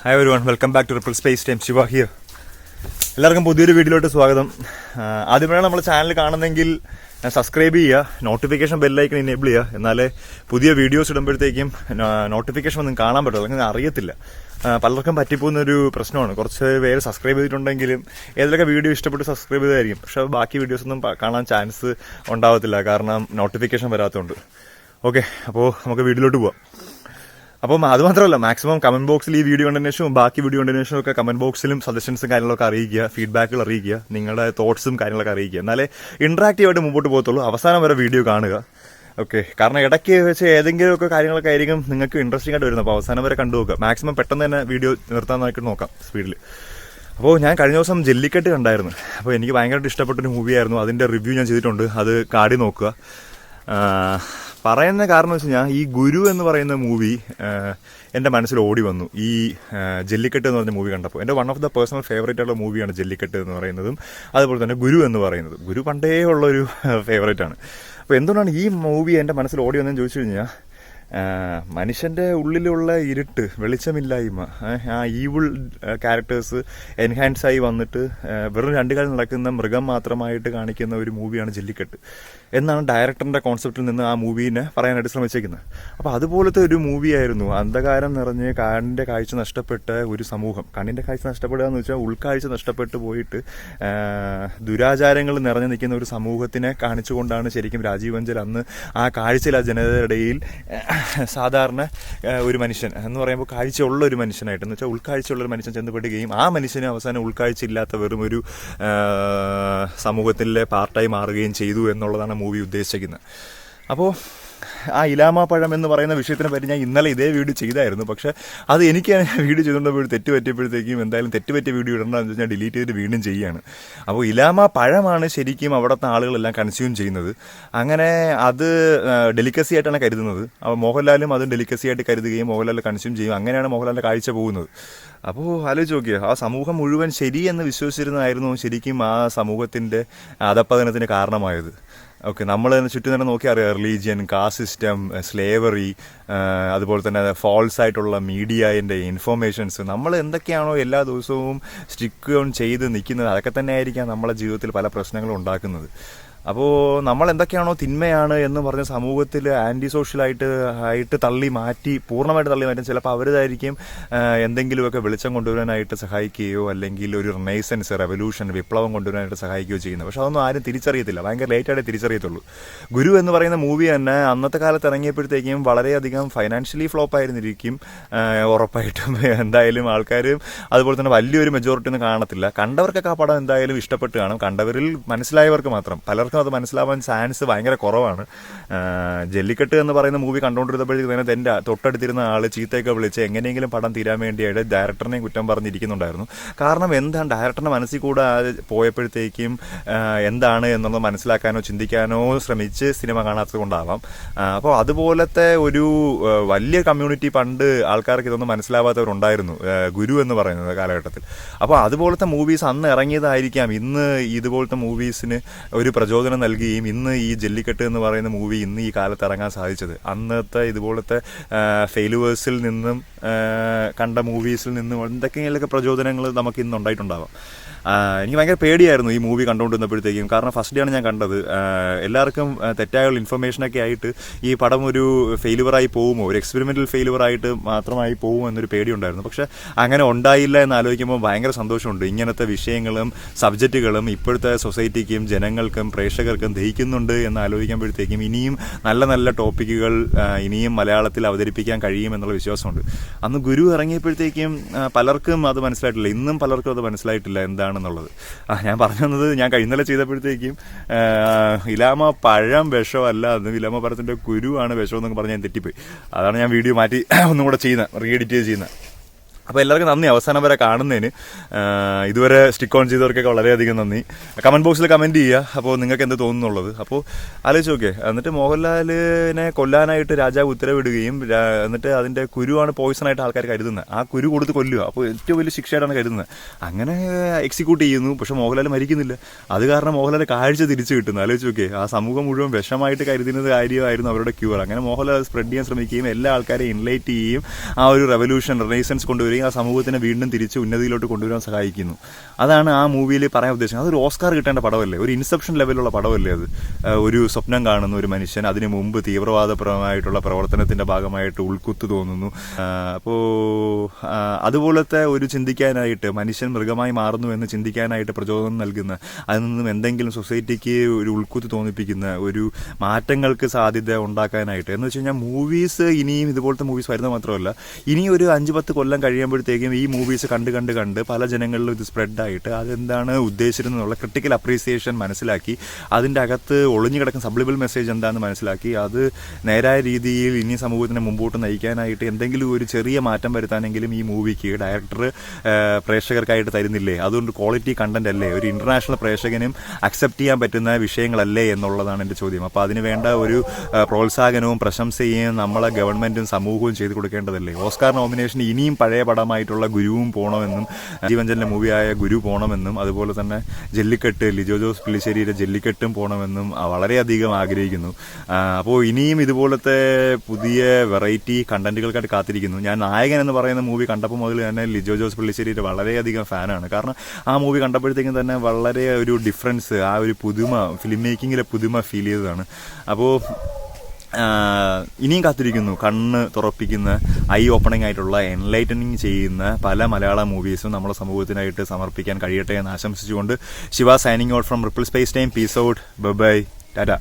Hi everyone, welcome back to Ripple Space Time. Shiva here. എല്ലാവർക്കും പുതിയൊരു വീഡിയോയിലോട്ട് സ്വാഗതം. ആദ്യമായാണ് നമ്മൾ ചാനൽ കാണുന്നെങ്കിൽ സബ്സ്ക്രൈബ് ചെയ്യുക, നോട്ടിഫിക്കേഷൻ ബെല്ലൈക്കൺ എനേബിൾ ചെയ്യുക. എന്നാലേ പുതിയ വീഡിയോസ് ഇടുമ്പോഴത്തേക്കും നോട്ടിഫിക്കേഷൻ ഒന്നും കാണാൻ പറ്റുള്ളൂ, അല്ലെങ്കിൽ അറിയത്തില്ല. പലർക്കും പറ്റിപ്പോകുന്നൊരു പ്രശ്നമാണ്. കുറച്ച് പേര് സബ്സ്ക്രൈബ് ചെയ്തിട്ടുണ്ടെങ്കിലും ഏതൊക്കെ വീഡിയോ ഇഷ്ടപ്പെട്ട് സബ്സ്ക്രൈബ് ചെയ്തായിരിക്കും, പക്ഷെ ബാക്കി വീഡിയോസൊന്നും കാണാൻ ചാൻസ് ഉണ്ടാവത്തില്ല, കാരണം നോട്ടിഫിക്കേഷൻ വരാത്തതുകൊണ്ട്. ഓക്കെ, അപ്പോൾ നമുക്ക് വീഡിയോയിലോട്ട് പോവാം. അപ്പം അത് മാത്രമല്ല, മാക്സിമം കമന്റ് ബോക്സിൽ ഈ വീഡിയോ കണ്ടതിന് ശേഷവും ബാക്കി വീഡിയോ കണ്ടതിന് ശേഷവും ഒക്കെ കമന്റ് ബോക്സിലും സജഷൻസും കാര്യങ്ങളൊക്കെ അറിയിക്കുക, ഫീഡ്ബാക്കുകൾ അറിയിക്കുക, നിങ്ങളുടെ തോട്ട്സും കാര്യങ്ങളൊക്കെ അറിയിക്കുക. എന്നാലേ ഇന്ററാക്റ്റീവായിട്ട് മുമ്പോട്ട് പോകത്തുള്ളൂ. അവസാനം വരെ വീഡിയോ കാണുക. ഓക്കെ, കാരണം ഇടയ്ക്ക് വെച്ച് ഏതെങ്കിലുമൊക്കെ കാര്യങ്ങളൊക്കെ ആയിരിക്കും നിങ്ങൾക്ക് ഇൻട്രസ്റ്റിംഗ് ആയിട്ട് വരുന്നത്. അപ്പോൾ അവസാനം വരെ കണ്ടു നോക്കുക. മാക്സിമം പെട്ടെന്ന് തന്നെ വീഡിയോ നിർത്താൻ നോക്കാം സ്പീഡിൽ. അപ്പോൾ ഞാൻ കഴിഞ്ഞ ദിവസം ജല്ലിക്കെട്ട് കണ്ടായിരുന്നു. അപ്പോൾ എനിക്ക് ഭയങ്കരമായിട്ട് ഇഷ്ടപ്പെട്ടൊരു മൂവിയായിരുന്നു. അതിൻ്റെ റിവ്യൂ ഞാൻ ചെയ്തിട്ടുണ്ട്, അത് കാടി നോക്കുക. പറയുന്ന കാരണം വെച്ച് കഴിഞ്ഞാൽ ഈ ഗുരു എന്ന് പറയുന്ന മൂവി എൻ്റെ മനസ്സിൽ ഓടി വന്നു ഈ ജല്ലിക്കെട്ട് എന്ന് പറഞ്ഞ മൂവി കണ്ടപ്പോൾ. എൻ്റെ one of the personal favourite ആയിട്ടുള്ള മൂവിയാണ് ജല്ലിക്കെട്ട് എന്ന് പറയുന്നതും അതുപോലെ തന്നെ ഗുരു എന്ന് പറയുന്നത്. ഗുരു പണ്ടേ ഉള്ളൊരു ഫേവറേറ്റ് ആണ്. അപ്പോൾ എന്തുകൊണ്ടാണ് ഈ മൂവി എൻ്റെ മനസ്സിൽ ഓടി വന്നതെന്ന് ചോദിച്ചു കഴിഞ്ഞാൽ, മനുഷ്യൻ്റെ ഉള്ളിലുള്ള ഇരുട്ട്, വെളിച്ചമില്ലായ്മ, ആ ഈവിൾ ക്യാരക്ടേഴ്സ് എൻഹാൻസ് ആയി വന്നിട്ട് വെറും രണ്ടു കാലം നടക്കുന്ന മൃഗം മാത്രമായിട്ട് കാണിക്കുന്ന ഒരു മൂവിയാണ് ജല്ലിക്കെട്ട് എന്നാണ് ഡയറക്ടറിൻ്റെ കോൺസെപ്റ്റിൽ നിന്ന് ആ മൂവീനെ പറയാനായിട്ട് ശ്രമിച്ചേക്കുന്നത്. അപ്പോൾ അതുപോലത്തെ ഒരു മൂവിയായിരുന്നു. അന്ധകാരം നിറഞ്ഞ് കണ്ണിൻ്റെ കാഴ്ച നഷ്ടപ്പെട്ട ഒരു സമൂഹം. കണ്ണിൻ്റെ കാഴ്ച നഷ്ടപ്പെടുക എന്ന് വെച്ചാൽ ഉൾക്കാഴ്ച നഷ്ടപ്പെട്ടു പോയിട്ട് ദുരാചാരങ്ങൾ നിറഞ്ഞു നിൽക്കുന്ന ഒരു സമൂഹത്തിനെ കാണിച്ചുകൊണ്ടാണ് ശരിക്കും രാജീവഞ്ചൽ അന്ന് ആ കാഴ്ചയിൽ ആ ജനതയുടെയിൽ സാധാരണ ഒരു മനുഷ്യൻ എന്ന് പറയുമ്പോൾ കാഴ്ചയുള്ള ഒരു മനുഷ്യനായിട്ട്, എന്ന് വെച്ചാൽ ഉൾക്കാഴ്ചയുള്ളൊരു മനുഷ്യൻ ചെന്നപ്പെടുകയും ആ മനുഷ്യന് അവസാനം ഉൾക്കാഴ്ച ഇല്ലാത്ത വെറും ഒരു സമൂഹത്തിലെ പാർട്ടായി മാറുകയും ചെയ്തു എന്നുള്ളതാണ് മൂവി ഉദ്ദേശിക്കുന്നത്. അപ്പോൾ ആ ഇലാമ പഴം എന്ന് പറയുന്ന വിഷയത്തിനെ പറ്റി ഞാൻ ഇന്നലെ ഇതേ വീഡിയോ ചെയ്തായിരുന്നു. പക്ഷേ അത് എനിക്ക് വീഡിയോ ചെയ്തുകൊണ്ടപ്പോൾ തെറ്റ് പറ്റിയപ്പോഴത്തേക്കും എന്തായാലും തെറ്റുപറ്റിയ വീഡിയോ ഇടണമെന്ന് വെച്ചാൽ ഡിലീറ്റ് ചെയ്തിട്ട് വീണ്ടും ചെയ്യാണ്. അപ്പോൾ ഇലാമ പഴമാണ് ശരിക്കും അവിടുത്തെ ആളുകളെല്ലാം കൺസ്യൂം ചെയ്യുന്നത്. അങ്ങനെ അത് ഡെലിക്കസി ആയിട്ടാണ് കരുതുന്നത്. അപ്പോൾ മോഹൻലാലും അതും ഡെലിക്കസി ആയിട്ട് കരുതുകയും മോഹൻലാൽ കൺസ്യൂം ചെയ്യും. അങ്ങനെയാണ് മോഹൻലാലിൻ്റെ കാഴ്ച പോകുന്നത്. അപ്പോൾ ആലോചിച്ച് നോക്കിയാൽ ആ സമൂഹം മുഴുവൻ ശരിയെന്ന് വിശ്വസിച്ചിരുന്നതായിരുന്നു ശരിക്കും ആ സമൂഹത്തിൻ്റെ അധപ്പതനത്തിന് കാരണമായത്. ഓക്കെ, നമ്മൾ ചുറ്റും തന്നെ നോക്കി അറിയാം, റിലീജിയൻ, കാസ്റ്റ് സിസ്റ്റം, സ്ലേവറി, അതുപോലെ തന്നെ ഫോൾസ് ആയിട്ടുള്ള മീഡിയൻ്റെ ഇൻഫോർമേഷൻസ്, നമ്മൾ എന്തൊക്കെയാണോ എല്ലാ ദിവസവും സ്റ്റിക്ക് ഓൺ ചെയ്ത് നിൽക്കുന്നത് അതൊക്കെ തന്നെ ആയിരിക്കാം നമ്മളെ ജീവിതത്തിൽ പല പ്രശ്നങ്ങളും ഉണ്ടാക്കുന്നത്. അപ്പോൾ നമ്മൾ എന്തൊക്കെയാണോ തിന്മയാണ് എന്ന് പറഞ്ഞ സമൂഹത്തിൽ ആൻറ്റി സോഷ്യലായിട്ട് തള്ളി മാറ്റി, പൂർണ്ണമായിട്ട് തള്ളി മാറ്റി ചിലപ്പോൾ അവരിതായിരിക്കും എന്തെങ്കിലുമൊക്കെ വെളിച്ചം കൊണ്ടുവരാനായിട്ട് സഹായിക്കുകയോ അല്ലെങ്കിൽ ഒരു റിനൈസൻസ്, റെവല്യൂഷൻ, വിപ്ലവം കൊണ്ടുവരാനായിട്ട് സഹായിക്കുകയോ ചെയ്യുന്നത്. പക്ഷെ അതൊന്നും ആരും തിരിച്ചറിയത്തില്ല, ഭയങ്കര ലേറ്റായിട്ടേ തിരിച്ചറിയത്തുള്ളൂ. ഗുരു എന്ന് പറയുന്ന മൂവി തന്നെ അന്നത്തെ കാലത്ത് ഇറങ്ങിയപ്പോഴത്തേക്കും വളരെയധികം ഫൈനാൻഷ്യലി ഫ്ലോപ്പ് ആയിരുന്നിരിക്കും ഉറപ്പായിട്ടും. എന്തായാലും ആൾക്കാരും അതുപോലെ തന്നെ വലിയൊരു മെജോറിറ്റി ഒന്നും കാണത്തില്ല. കണ്ടവർക്കൊക്കെ ആ പടം എന്തായാലും ഇഷ്ടപ്പെട്ട് കാണും. കണ്ടവരിൽ മനസ്സിലായവർക്ക് മാത്രം, പലർക്കും അത് മനസ്സിലാവാൻ ചാൻസ് ഭയങ്കര കുറവാണ്. ജല്ലിക്കെട്ട് എന്ന് പറയുന്ന മൂവി കണ്ടുകൊണ്ടിരുന്നപ്പോഴേക്കും തന്നെ എൻ്റെ തൊട്ടടുത്തിരുന്ന ആൾ ചീത്തയൊക്കെ വിളിച്ച് എങ്ങനെയെങ്കിലും പടം തീരാൻ വേണ്ടിയായിട്ട് ഡയറക്ടറിനെയും കുറ്റം പറഞ്ഞിരിക്കുന്നുണ്ടായിരുന്നു. കാരണം എന്താണ്, ഡയറക്ടറിൻ്റെ മനസ്സിൽ കൂടെ പോയപ്പോഴത്തേക്കും എന്താണ് എന്നുള്ളത് മനസ്സിലാക്കാനോ ചിന്തിക്കാനോ ശ്രമിച്ച് സിനിമ കാണാത്തത് കൊണ്ടാവാം. അപ്പോൾ അതുപോലത്തെ ഒരു വലിയ കമ്മ്യൂണിറ്റി പണ്ട് ആൾക്കാർക്ക് ഇതൊന്നും മനസ്സിലാവാത്തവരുണ്ടായിരുന്നു ഗുരു എന്ന് പറയുന്നത് കാലഘട്ടത്തിൽ. അപ്പോൾ അതുപോലത്തെ മൂവീസ് അന്ന് ഇറങ്ങിയതായിരിക്കാം ഇന്ന് ഇതുപോലത്തെ മൂവീസിന് ഒരു പ്രചോദനം നൽകുകയും ഇന്ന് ഈ ജല്ലിക്കെട്ട് എന്ന് പറയുന്ന മൂവി ഇന്ന് ഈ കാലത്ത് ഇറങ്ങാൻ സാധിച്ചത്. അന്നത്തെ ഇതുപോലത്തെ ഫെയിലുവേഴ്സിൽ നിന്നും കണ്ട മൂവീസിൽ നിന്നും എന്തൊക്കെയൊക്കെ പ്രചോദനങ്ങൾ നമുക്ക് ഇന്ന് ഉണ്ടായിട്ടുണ്ടാവാം. എനിക്ക് ഭയങ്കര പേടിയായിരുന്നു ഈ മൂവി കണ്ടുകൊണ്ടിരുന്നപ്പോഴത്തേക്കും. കാരണം ഫസ്റ്റ് ഡേ ആണ് ഞാൻ കണ്ടത്. എല്ലാവർക്കും തെറ്റായുള്ള ഇൻഫർമേഷനൊക്കെ ആയിട്ട് ഈ പടം ഒരു ഫെയിലുവറായി പോകുമോ, ഒരു എക്സ്പെരിമെൻ്റൽ ഫെയിലുവറായിട്ട് മാത്രമായി പോകുമോ എന്നൊരു പേടിയുണ്ടായിരുന്നു. പക്ഷെ അങ്ങനെ ഉണ്ടായില്ല എന്ന് ആലോചിക്കുമ്പോൾ ഭയങ്കര സന്തോഷമുണ്ട്. ഇങ്ങനത്തെ വിഷയങ്ങളും സബ്ജക്റ്റുകളും ഇപ്പോഴത്തെ സൊസൈറ്റിക്കും ജനങ്ങൾക്കും പ്രേക്ഷകർക്കും ദഹിക്കുന്നുണ്ട് എന്ന് ആലോചിക്കുമ്പോഴത്തേക്കും ഇനിയും നല്ല നല്ല ടോപ്പിക്കുകൾ ഇനിയും മലയാളത്തിൽ അവതരിപ്പിക്കാൻ കഴിയുമെന്നുള്ള വിശ്വാസമുണ്ട്. അന്ന് ഗുരു ഇറങ്ങിയപ്പോഴത്തേക്കും പലർക്കും അത് മനസ്സിലായിട്ടില്ല, ഇന്നും പലർക്കും അത് മനസ്സിലായിട്ടില്ല എന്താണെന്നുള്ളത്. ഞാൻ പറഞ്ഞു തന്നത്, ഞാൻ കഴിഞ്ഞാൽ ചെയ്തപ്പോഴത്തേക്കും ഇലാമ പഴം വിഷമല്ല, അന്ന് ഇലാമ പഴത്തിൻ്റെ കുരുവാണ് വിഷം എന്നൊക്കെ പറഞ്ഞ് ഞാൻ തെറ്റിപ്പോയി. അതാണ് ഞാൻ വീഡിയോ മാറ്റി ഒന്നും കൂടെ ചെയ്യുന്നത്, റീ എഡിറ്റ് ചെയ്യുന്നത്. അപ്പോൾ എല്ലാവർക്കും നന്ദി അവസാനം വരെ കാണുന്നതിന്. ഇതുവരെ സ്റ്റിക്ക് ഓൺ ചെയ്തവർക്കൊക്കെ വളരെയധികം നന്ദി. കമൻറ്റ് ബോക്സിൽ കമൻറ്റ് ചെയ്യുക അപ്പോൾ നിങ്ങൾക്ക് എന്ത് തോന്നുന്നുള്ളത്. അപ്പോൾ ആലോചിച്ച് നോക്കേ, എന്നിട്ട് മോഹൻലാലിനെ കൊല്ലാനായിട്ട് രാജാവ് ഉത്തരവിടുകയും എന്നിട്ട് അതിൻ്റെ കുരുവാണ് പോയിസണായിട്ട് ആൾക്കാർ കരുതുന്നത്. ആ കുരു കൊടുത്ത് കൊല്ലുക, അപ്പോൾ ഏറ്റവും വലിയ ശിക്ഷയായിട്ടാണ് കരുതുന്നത്. അങ്ങനെ എക്സിക്യൂട്ട് ചെയ്യുന്നു. പക്ഷേ മോഹൻലാൽ മരിക്കുന്നില്ല. അത് കാരണം മോഹൻലാൽ കാഴ്ച തിരിച്ചു കിട്ടുന്നു. ആലോചിച്ച് നോക്കേ, ആ സമൂഹം മുഴുവൻ വിഷമായിട്ട് കരുതുന്നത് കാര്യമായിരുന്നു അവരുടെ ക്യൂർ. അങ്ങനെ മോഹൻലാൽ സ്പ്രെഡ് ചെയ്യാൻ ശ്രമിക്കുകയും എല്ലാ ആൾക്കാരെയും ഇൻലൈറ്റ് ചെയ്യുകയും ആ ഒരു റെവല്യൂഷൻ, റിനൈസൻസ് കൊണ്ടുവരികയും അല്ലെങ്കിൽ ആ സമൂഹത്തിനെ വീണ്ടും തിരിച്ച് ഉന്നതിയിലോട്ട് കൊണ്ടുവരാൻ സഹായിക്കുന്നു. അതാണ് ആ മൂവിയിൽ പറയാൻ ഉദ്ദേശിക്കുന്നത്. അതൊരു ഓസ്കാർ കിട്ടേണ്ട പടമല്ലേ, ഒരു ഇൻസെപ്ഷൻ ലെവലുള്ള പടമല്ലേ അത്. ഒരു സ്വപ്നം കാണുന്ന ഒരു മനുഷ്യൻ അതിനു മുമ്പ് തീവ്രവാദപരമായിട്ടുള്ള പ്രവർത്തനത്തിന്റെ ഭാഗമായിട്ട് ഉൾക്കുത്ത് തോന്നുന്നു. അപ്പോൾ അതുപോലത്തെ ഒരു ചിന്തിക്കാനായിട്ട്, മനുഷ്യൻ മൃഗമായി മാറുന്നു എന്ന് ചിന്തിക്കാനായിട്ട് പ്രചോദനം നൽകുന്ന, അതിൽ നിന്നും എന്തെങ്കിലും സൊസൈറ്റിക്ക് ഒരു ഉൾക്കുത്ത് തോന്നിപ്പിക്കുന്ന ഒരു മാറ്റങ്ങൾക്ക് സാധ്യത ഉണ്ടാക്കാനായിട്ട് എന്ന് വെച്ച് കഴിഞ്ഞാൽ മൂവീസ് ഇനിയും ഇതുപോലത്തെ മൂവീസ് വരുന്നത് മാത്രമല്ല, ഇനി ഒരു 5-10 കൊല്ലം കഴിയുമ്പോഴത്തേക്കും ഈ മൂവീസ് കണ്ട് പല ജനങ്ങളിലും ഇത് സ്പ്രെഡായിട്ട് അതെന്താണ് ഉദ്ദേശിച്ചിരുന്നുള്ള ക്രിട്ടിക്കൽ അപ്രീസിയേഷൻ മനസ്സിലാക്കി, അതിൻ്റെ അകത്ത് ഒളിഞ്ഞു കിടക്കുന്ന സബ്ലിബിൾ മെസ്സേജ് എന്താണെന്ന് മനസ്സിലാക്കി, അത് നേരായ രീതിയിൽ ഇനി സമൂഹത്തിനെ മുമ്പോട്ട് നയിക്കാനായിട്ട് എന്തെങ്കിലും ഒരു ചെറിയ മാറ്റം വരുത്താനെങ്കിലും ഈ മൂവിക്ക് ഡയറക്ടർ പ്രേക്ഷകർക്കായിട്ട് തരുന്നില്ലേ? അതുകൊണ്ട് ക്വാളിറ്റി കണ്ടന്റ് അല്ലേ, ഒരു ഇന്റർനാഷണൽ പ്രേക്ഷകനും അക്സെപ്റ്റ് ചെയ്യാൻ പറ്റുന്ന വിഷയങ്ങളല്ലേ എന്നുള്ളതാണ് എൻ്റെ ചോദ്യം. അപ്പോൾ അതിന് വേണ്ട ഒരു പ്രോത്സാഹനവും പ്രശംസയും നമ്മളെ ഗവൺമെന്റും സമൂഹവും ചെയ്തു കൊടുക്കേണ്ടതല്ലേ? ഓസ്കാർ നോമിനേഷൻ ഇനിയും പഴയ പടമായിട്ടുള്ള ഗുരുവും പോകണമെന്നും, രാജീവഞ്ചലിന്റെ മൂവിയായ ഗുരു പോകണമെന്നും, അതുപോലെ തന്നെ ജല്ലിക്കെട്ട്, ലിജോ ജോസ് പിള്ളിശ്ശേരിയുടെ ജല്ലിക്കെട്ടും പോകണമെന്നും വളരെയധികം ആഗ്രഹിക്കുന്നു. അപ്പോൾ ഇനിയും ഇതുപോലത്തെ പുതിയ വെറൈറ്റി കണ്ടന്റുകൾക്കായിട്ട് കാത്തിരിക്കുന്നു. ഞാൻ നായകൻ എന്ന് പറയുന്ന മൂവി കണ്ടപ്പോൾ മുതൽ തന്നെ ലിജോ ജോസ് പിള്ളിശ്ശേരിയുടെ വളരെയധികം ഫാനാണ്. കാരണം ആ മൂവി കണ്ടപ്പോഴത്തേക്കും തന്നെ വളരെ ഒരു ഡിഫറൻസ്, ആ ഒരു പുതുമ, ഫിലിം മേക്കിങ്ങിലെ പുതുമ ഫീൽ ചെയ്തതാണ്. അപ്പോൾ ഇനിയും കാത്തിരിക്കുന്നു കണ്ണ് തുറപ്പിക്കുന്ന, ഐ ഓപ്പണിംഗ് ആയിട്ടുള്ള, എൻലൈറ്റനിങ് ചെയ്യുന്ന പല മലയാള മൂവീസും നമ്മുടെ സമൂഹത്തിനായിട്ട് സമർപ്പിക്കാൻ കഴിയട്ടെ എന്ന് ആശംസിച്ചുകൊണ്ട് Shiva signing out from ripple space time. Peace out, bye, Tata.